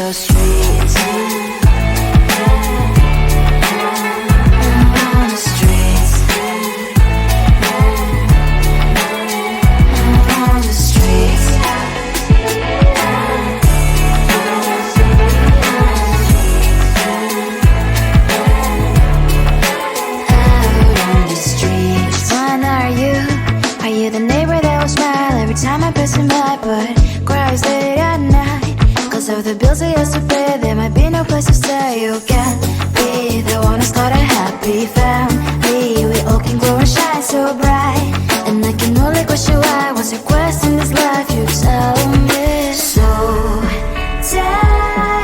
the streets. On the streets. On the streets. The neighbor that will smile every time I pass him by, but cries late at night. Cause of the bills he has to pay, there might be no place to stay. You can be the one who's got a happy family. We all can grow and shine so bright. And I can only question why. What's your quest in this life? You tell me. So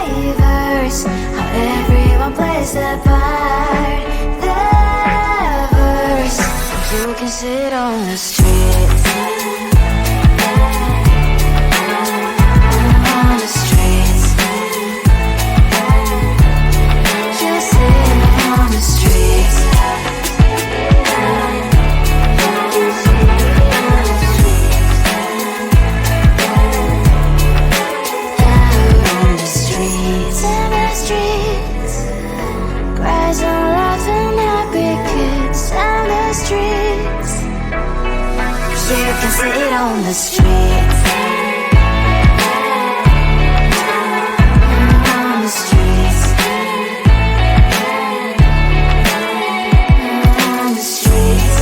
diverse, how everyone plays their part. Their verse. You can sit on the street. On the streets. You sit on the streets. Out on the streets. In the streets. Cries and laughing happy kids. On the streets. You can sit on the streets. On the streets. On the streets.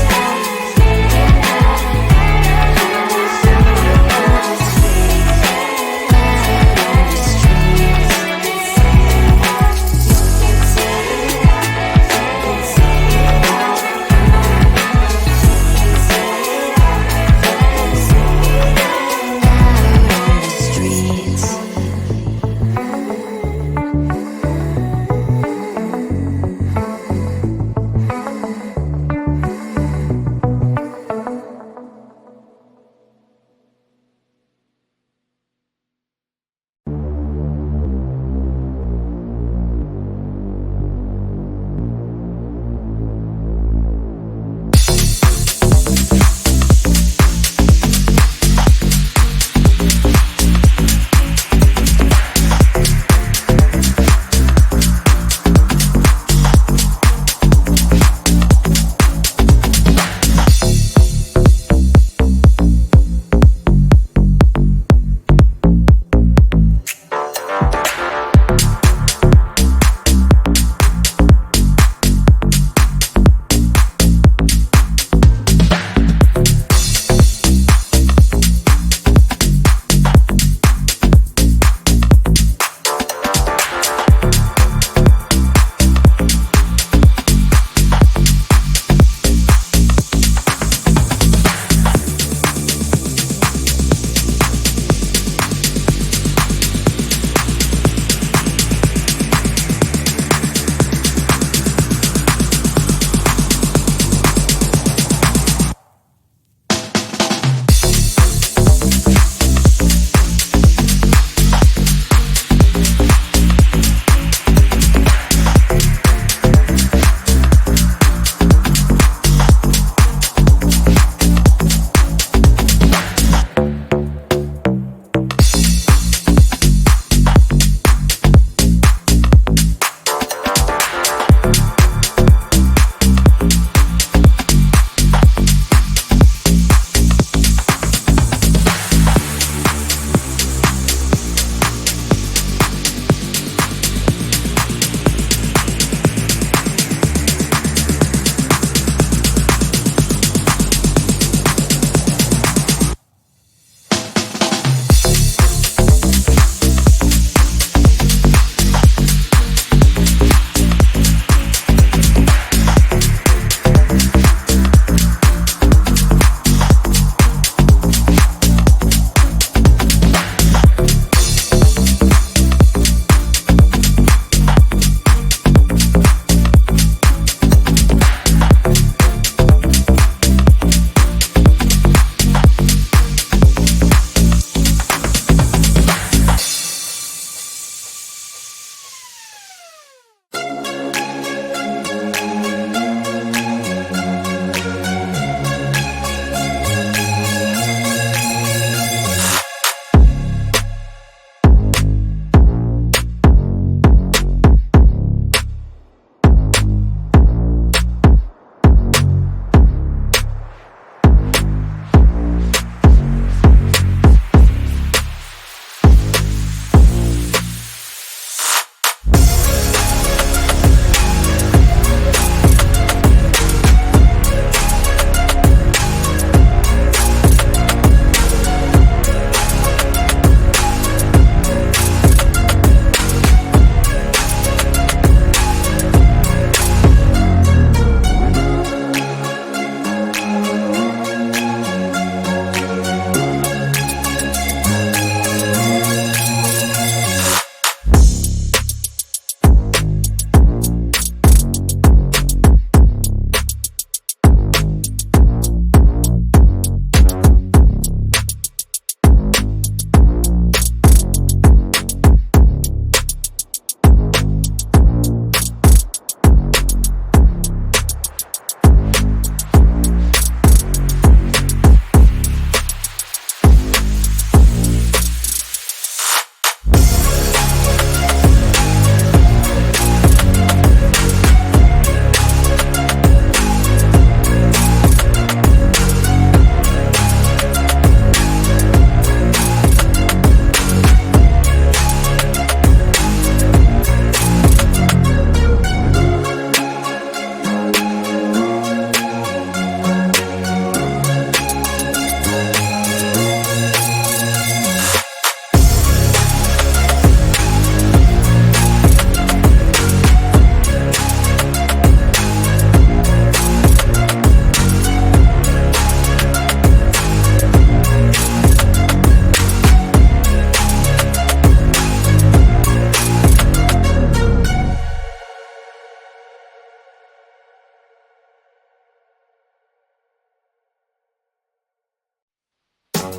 On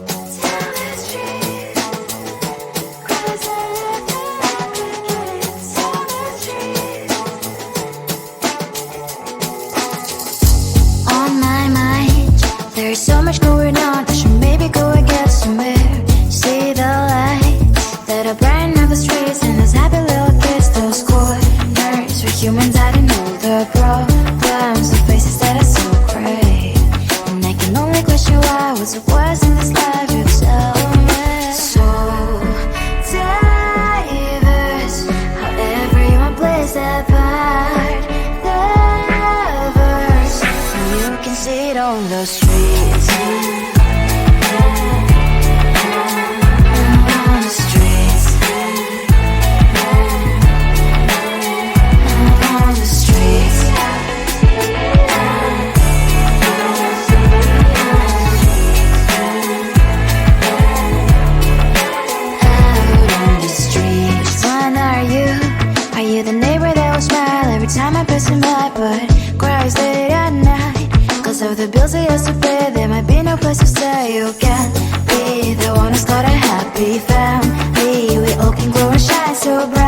my mind, there's so much going on. I should maybe go and get somewhere. See the lights that are brighten up the streets, and those happy little kids, those corners where humans hiding all the problems, the faces that are so great. And I can only question why was it was in this life of self. So diverse, how everyone plays their part. The verse, and you can see it on the streets. On the streets. On the streets. Out on the street. Which one are you? Are you the neighbor that will smile every time I pass him by, but cries late at night? Cause of the bills he has to pay, there might be no place to stay. You can't be the one who's got a happy family. We all can grow and shine so bright.